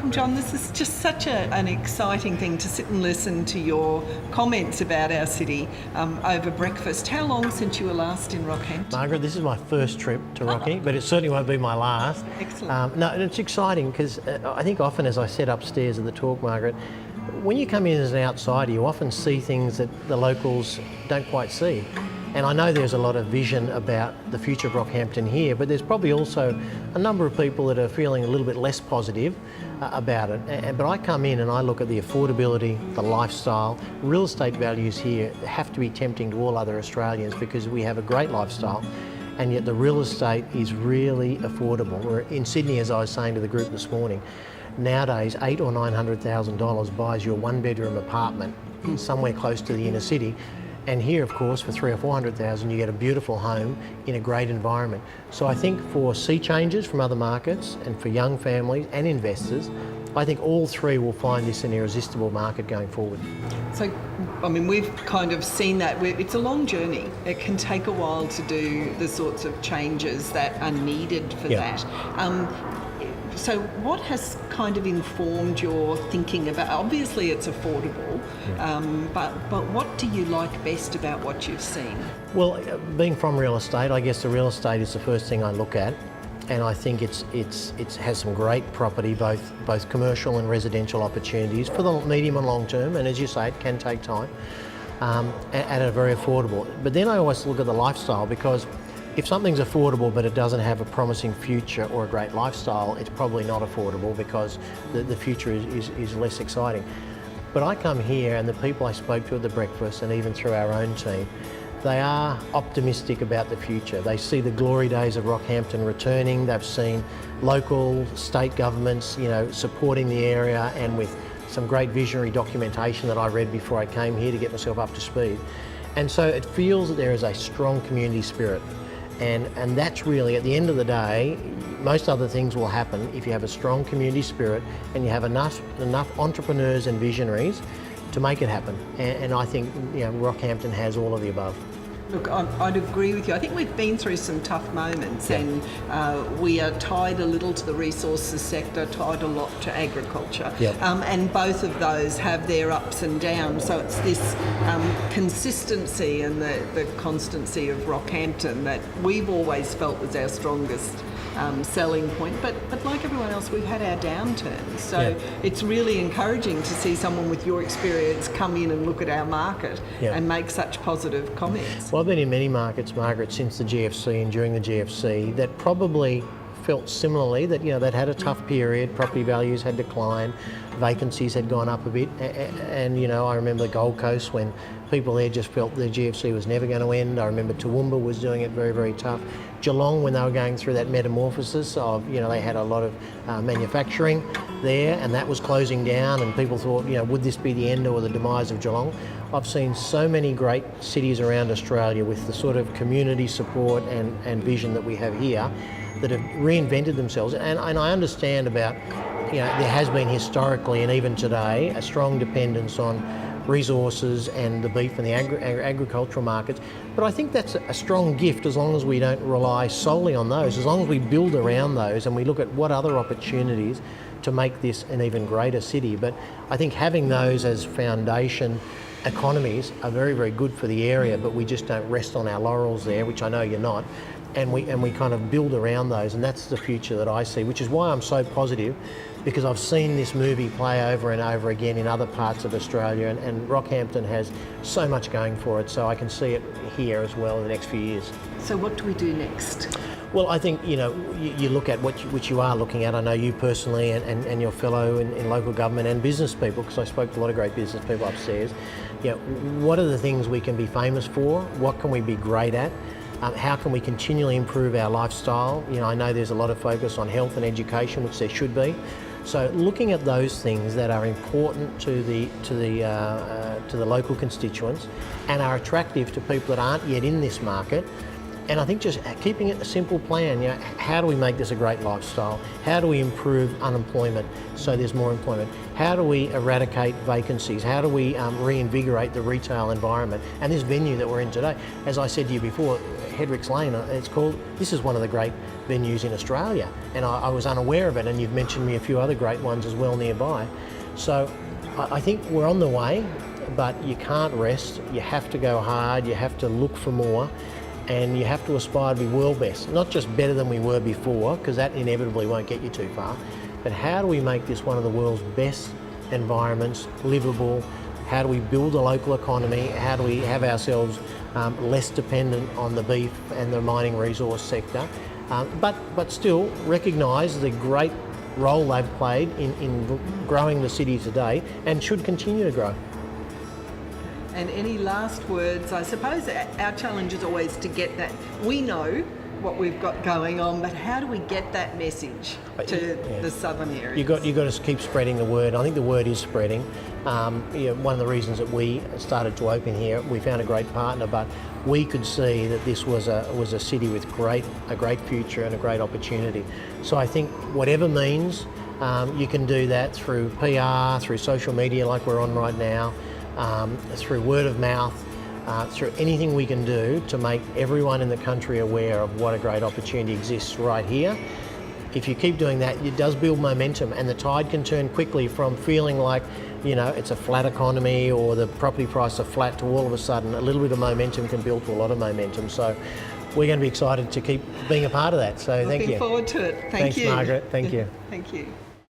Welcome, John. This is just such an exciting thing to sit and listen to your comments about our city over breakfast. How long since you were last in Rockhampton? Margaret, this is my first trip to Rocky, but it certainly won't be my last. Excellent. No, and it's exciting because I think often, as I said upstairs at the talk, Margaret, when you come in as an outsider, you often see things that the locals don't quite see. And I know there's a lot of vision about the future of Rockhampton here, but there's probably also a number of people that are feeling a little bit less positive about it. But I come in and I look at the affordability, the lifestyle, real estate values here have to be tempting to all other Australians because we have a great lifestyle, and yet the real estate is really affordable. We're in Sydney, as I was saying to the group this morning, nowadays $800,000 or $900,000 buys you a one-bedroom apartment somewhere close to the inner city. And here, of course, for $300,000 or $400,000, you get a beautiful home in a great environment. So I think for sea changers from other markets and for young families and investors, I think all three will find this an irresistible market going forward. So, I mean, we've kind of seen that. It's a long journey. It can take a while to do the sorts of changes that are needed for that. So what has kind of informed your thinking about, obviously it's affordable, but what do you like best about what you've seen? Well, being from real estate, I guess the real estate is the first thing I look at, and I think it has some great property, both commercial and residential opportunities for the medium and long term, and as you say, it can take time, at a very affordable. But then I always look at the lifestyle, because if something's affordable but it doesn't have a promising future or a great lifestyle, it's probably not affordable because the future is less exciting. But I come here and the people I spoke to at the breakfast and even through our own team, they are optimistic about the future. They see the glory days of Rockhampton returning. They've seen local, state governments, supporting the area, and with some great visionary documentation that I read before I came here to get myself up to speed. And so it feels that there is a strong community spirit. And that's really, at the end of the day, most other things will happen if you have a strong community spirit and you have enough entrepreneurs and visionaries to make it happen. And I think Rockhampton has all of the above. Look, I'd agree with you. I think we've been through some tough moments, and we are tied a little to the resources sector, tied a lot to agriculture. And both of those have their ups and downs. So it's this consistency and the constancy of Rockhampton that we've always felt was our strongest selling point, but like everyone else, we've had our downturns. So it's really encouraging to see someone with your experience come in and look at our market and make such positive comments. Well, I've been in many markets, Margaret, since the GFC and during the GFC that probably felt similarly, that they'd had a tough period, property values had declined, vacancies had gone up a bit, and I remember the Gold Coast when people there just felt the GFC was never going to end. I remember Toowoomba was doing it very, very tough. Geelong, when they were going through that metamorphosis of, they had a lot of manufacturing there, and that was closing down, and people thought, would this be the end or the demise of Geelong? I've seen so many great cities around Australia with the sort of community support and vision that we have here that have reinvented themselves. And I understand about, there has been historically and even today a strong dependence on resources and the beef and the agricultural markets. But I think that's a strong gift as long as we don't rely solely on those, as long as we build around those and we look at what other opportunities to make this an even greater city. But I think having those as foundation economies are very, very good for the area, but we just don't rest on our laurels there, which I know you're not. And we kind of build around those, and that's the future that I see, which is why I'm so positive, because I've seen this movie play over and over again in other parts of Australia, and Rockhampton has so much going for it, so I can see it here as well in the next few years. So what do we do next? Well, I think, you look at which you are looking at. I know you personally and your fellow in local government and business people, because I spoke to a lot of great business people upstairs. What are the things we can be famous for? What can we be great at? How can we continually improve our lifestyle? I know there's a lot of focus on health and education, which there should be. So looking at those things that are important to the local constituents and are attractive to people that aren't yet in this market, And I think just keeping it a simple plan, how do we make this a great lifestyle? How do we improve unemployment so there's more employment? How do we eradicate vacancies? How do we reinvigorate the retail environment? And this venue that we're in today, as I said to you before, Hedrick's Lane, this is one of the great venues in Australia. And I was unaware of it, and you've mentioned me a few other great ones as well nearby. So I think we're on the way, but you can't rest. You have to go hard, you have to look for more. And you have to aspire to be world best, not just better than we were before, because that inevitably won't get you too far, but how do we make this one of the world's best environments, livable? How do we build a local economy? How do we have ourselves less dependent on the beef and the mining resource sector, but still recognise the great role they've played in growing the city today and should continue to grow. And any last words? I suppose our challenge is always to get that. We know what we've got going on, but how do we get that message to the southern areas? You've got to keep spreading the word. I think the word is spreading. One of the reasons that we started to open here, we found a great partner, but we could see that this was a city with a great future and a great opportunity. So I think whatever means, you can do that through PR, through social media like we're on right now, through word of mouth, through anything we can do to make everyone in the country aware of what a great opportunity exists right here. If you keep doing that, it does build momentum, and the tide can turn quickly from feeling like, it's a flat economy or the property prices are flat to all of a sudden a little bit of momentum can build to a lot of momentum. So we're going to be excited to keep being a part of that. So thank you. Looking forward to it. Thanks, Margaret. Thank you. Thank you.